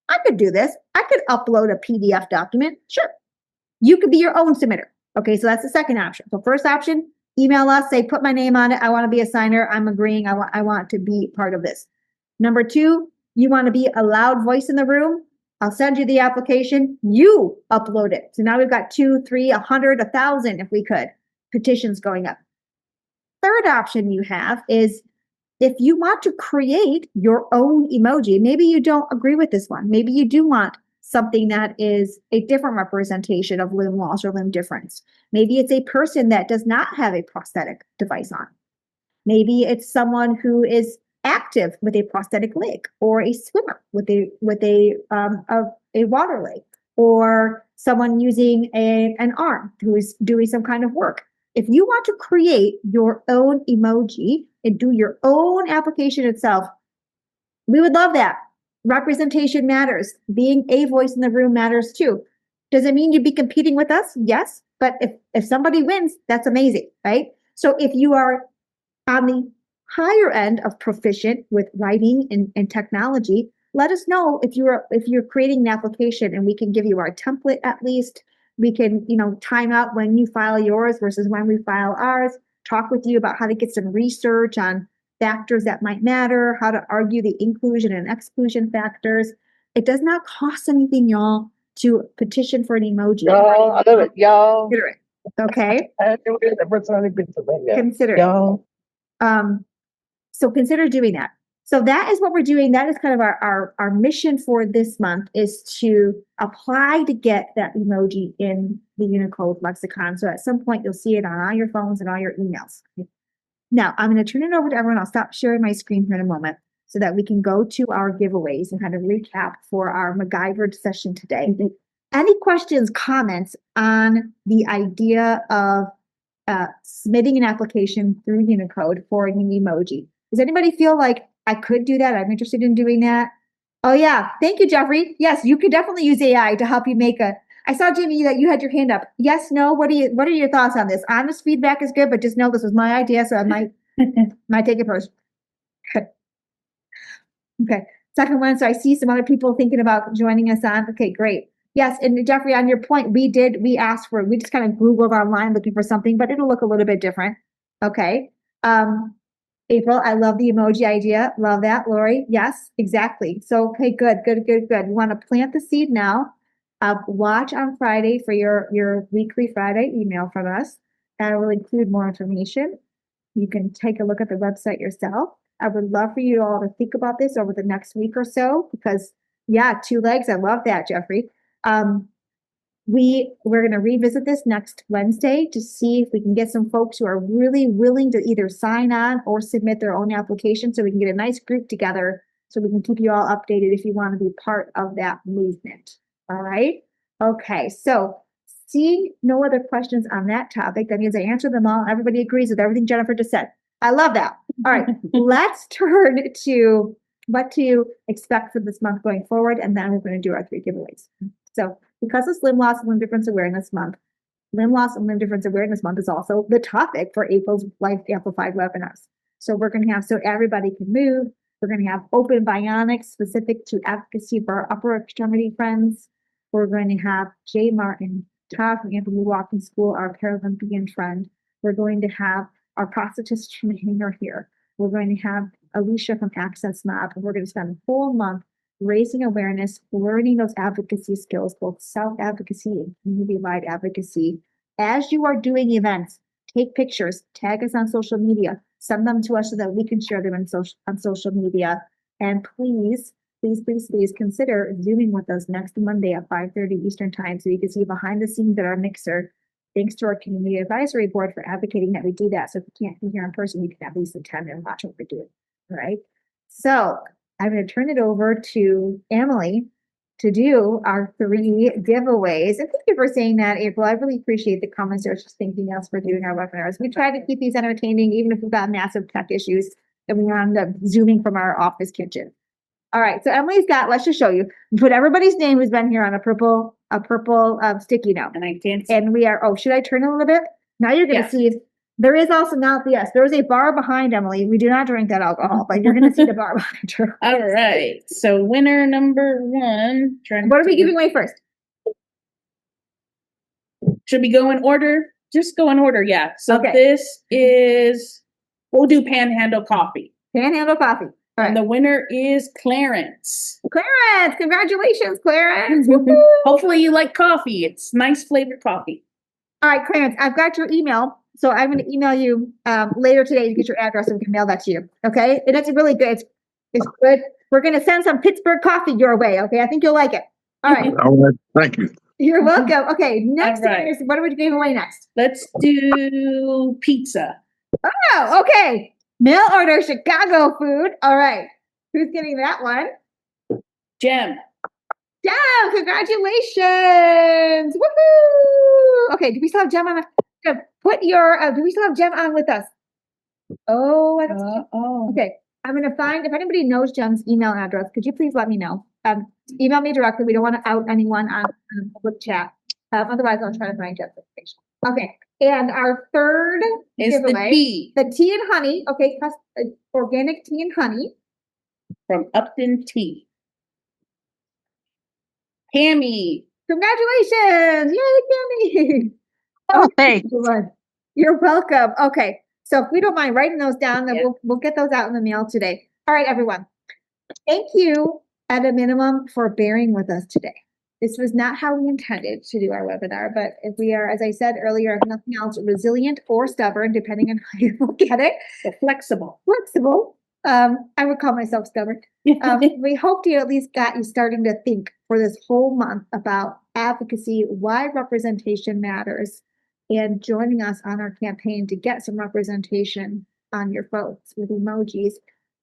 Speaker 1: I could do this. I could upload a PDF document. Sure. You could be your own submitter. Okay, so that's the second option. So first option, email us, say, put my name on it. I want to be a signer. I'm agreeing. I want to be part of this. Number two, you want to be a loud voice in the room. I'll send you the application. You upload it. So now we've got 2, 3, 100, 1,000 if we could, petitions going up. Third option you have is if you want to create your own emoji, maybe you don't agree with this one. Maybe you do want something that is a different representation of limb loss or limb difference. Maybe it's a person that does not have a prosthetic device on. Maybe it's someone who is active with a prosthetic leg, or a swimmer with a water leg, or someone using an arm who is doing some kind of work. If you want to create your own emoji and do your own application itself, we would love that. Representation matters. Being a voice in the room matters too. Does it mean you'd be competing with us? Yes. But if somebody wins, that's amazing, right? So if you are on the higher end of proficient with writing and technology, let us know if you're creating an application, and we can give you our template at least. We can, time out when you file yours versus when we file ours, talk with you about how to get some research on factors that might matter, how to argue the inclusion and exclusion factors. It does not cost anything, y'all, to petition for an emoji.
Speaker 10: Y'all, I love it. Y'all.
Speaker 1: Consider it. Okay?
Speaker 10: Consider
Speaker 1: Consider it.
Speaker 10: Y'all.
Speaker 1: So consider doing that. So that is what we're doing. That is kind of our mission for this month, is to apply to get that emoji in the Unicode lexicon. So at some point you'll see it on all your phones and all your emails. Now I'm going to turn it over to everyone. I'll stop sharing my screen here in a moment so that we can go to our giveaways and kind of recap for our MacGyvered session today. Any questions, comments on the idea of submitting an application through Unicode for a new emoji? Does anybody feel like I could do that? I'm interested in doing that. Oh yeah, thank you, Jeffrey. Yes, you could definitely use AI to help you make I saw, Jamie, that you had your hand up. Yes, no, what are your thoughts on this? Honest feedback is good, but just know this was my idea, so I might take it personally. Okay, second one, so I see some other people thinking about joining us on. Okay, great. Yes, and Jeffrey, on your point, we just kind of Googled online looking for something, but it'll look a little bit different. Okay. April, I love the emoji idea. Love that. Lori, yes, exactly. So, okay, good. We want to plant the seed now. Watch on Friday for your weekly Friday email from us. That will include more information. You can take a look at the website yourself. I would love for you all to think about this over the next week or so, because yeah, 2 legs. I love that, Jeffrey. We're going to revisit this next Wednesday to see if we can get some folks who are really willing to either sign on or submit their own application, so we can get a nice group together so we can keep you all updated if you want to be part of that movement. All right. Okay. So seeing no other questions on that topic, that means I answered them all. Everybody agrees with everything Jennifer just said. I love that. All right. Let's turn to what to expect for this month going forward. And then we're going to do our 3 giveaways. So because it's Limb Loss and Limb Difference Awareness Month, Limb Loss and Limb Difference Awareness Month is also the topic for April's Life Amplified webinars. So we're going to have, so everybody can move. We're going to have open bionics specific to advocacy for our upper extremity friends. We're going to have Jay Martin, Todd from Amputee Walking School, our Paralympian friend. We're going to have our prosthetist from Hanger here. We're going to have Alicia from Access Mob, and we're going to spend a whole month raising awareness, learning those advocacy skills, both self-advocacy and community-wide advocacy. As you are doing events, take pictures, tag us on social media, send them to us so that we can share them on social media. And please consider Zooming with us next Monday at 5:30 Eastern Time, so you can see behind the scenes at our mixer. Thanks to our community advisory board for advocating that we do that. So if you can't be here in person, you can at least attend and watch what we're doing. All right. So I'm going to turn it over to Emily to do our 3 giveaways. And thank you for saying that, April. I really appreciate the comments. There's just thanking us for doing our webinars. We try to keep these entertaining, even if we've got massive tech issues and we end up zooming from our office kitchen. All right, so Emily's got, let's just show you, put everybody's name who's been here on a purple sticky note.
Speaker 2: And I can't see.
Speaker 1: And we are, oh, should I turn a little bit? Now you're going to
Speaker 2: Yes.
Speaker 1: see, there is also now, yes, there is a bar behind Emily. We do not drink that alcohol, but you're going to see the bar behind her.
Speaker 2: All right. So winner number 1.
Speaker 1: What are we giving away first?
Speaker 2: Should we go in order? Just go in order, yeah. So
Speaker 1: Okay.
Speaker 2: this is, we'll do Panhandle Coffee.
Speaker 1: Panhandle Coffee. All
Speaker 2: And
Speaker 1: right.
Speaker 2: the winner is Clarence.
Speaker 1: Clarence, congratulations, Clarence. Woohoo.
Speaker 2: Hopefully you like coffee. It's nice flavored coffee.
Speaker 1: All right, Clarence, I've got your email. So I'm going to email you later today to get your address and we can mail that to you. Okay. And it's really good. It's good. We're going to send some Pittsburgh coffee your way. Okay. I think you'll like it. All right.
Speaker 11: All right. Thank you.
Speaker 1: You're welcome. Okay. Next,
Speaker 2: All right.
Speaker 1: what are we giving away next?
Speaker 2: Let's do pizza.
Speaker 1: Oh, okay. Mail order Chicago food. All right. Who's getting that one?
Speaker 2: Jem.
Speaker 1: Jem, congratulations. Woohoo. Okay. Do we still have Jem on? Put your, do we still have Jem on with us? Oh, I don't Okay. I'm going to find, if anybody knows Jem's email address, could you please let me know? Email me directly. We don't want to out anyone on public chat. Otherwise, I'll try to find Jem's information. Okay. And our third
Speaker 2: Is the
Speaker 1: giveaway,
Speaker 2: tea
Speaker 1: the tea and honey. Okay. Organic tea and honey.
Speaker 2: from Upton Tea. Tammy.
Speaker 1: Congratulations. Yay, Tammy.
Speaker 8: Oh, thanks.
Speaker 1: You're welcome. Okay. So if we don't mind writing those down, then we'll get those out in the mail today. All right, everyone. Thank you at a minimum for bearing with us today. This was not how we intended to do our webinar, but if we are, as I said earlier, if nothing else, resilient or stubborn, depending on how you look at it.
Speaker 2: So flexible.
Speaker 1: Flexible. I would call myself stubborn. We hope to at least got you starting to think for this whole month about advocacy, why representation matters, and joining us on our campaign to get some representation on your votes with emojis.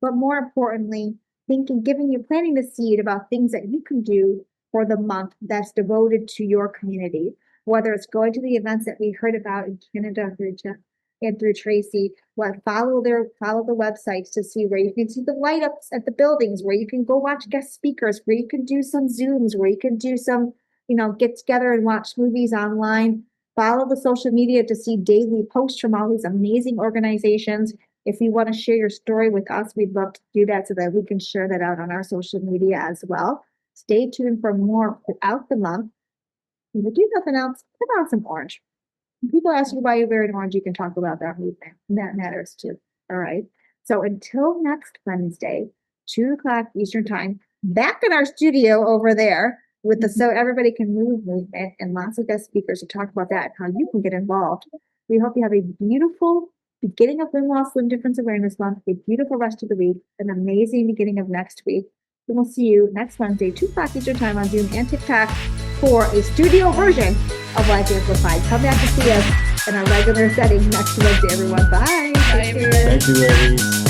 Speaker 1: But more importantly, planting the seed about things that you can do for the month that's devoted to your community, whether it's going to the events that we heard about in Canada through Jeff and through Tracy. Follow the websites to see where you can see the light ups at the buildings, where you can go watch guest speakers, where you can do some Zooms, where you can do some, get together and watch movies online. Follow the social media to see daily posts from all these amazing organizations. If you want to share your story with us, we'd love to do that so that we can share that out on our social media as well. Stay tuned for more throughout the month. If you do nothing else, put on some orange. When people ask you why you're wearing orange, you can talk about that movement. And that matters too. All right. So until next Wednesday, 2:00 Eastern time, back in our studio over there with the So Everybody Can Move movement and lots of guest speakers to talk about that and how you can get involved. We hope you have a beautiful beginning of Limb-Loss Limb Difference Awareness Month, a beautiful rest of the week, an amazing beginning of next week. And we'll see you next Wednesday, 2:00 Eastern time on Zoom and TikTok for a studio version of Life Amplified. Come back to see us in our regular setting next Wednesday, everyone. Bye.
Speaker 2: Bye, everyone.
Speaker 6: Thank you, ladies.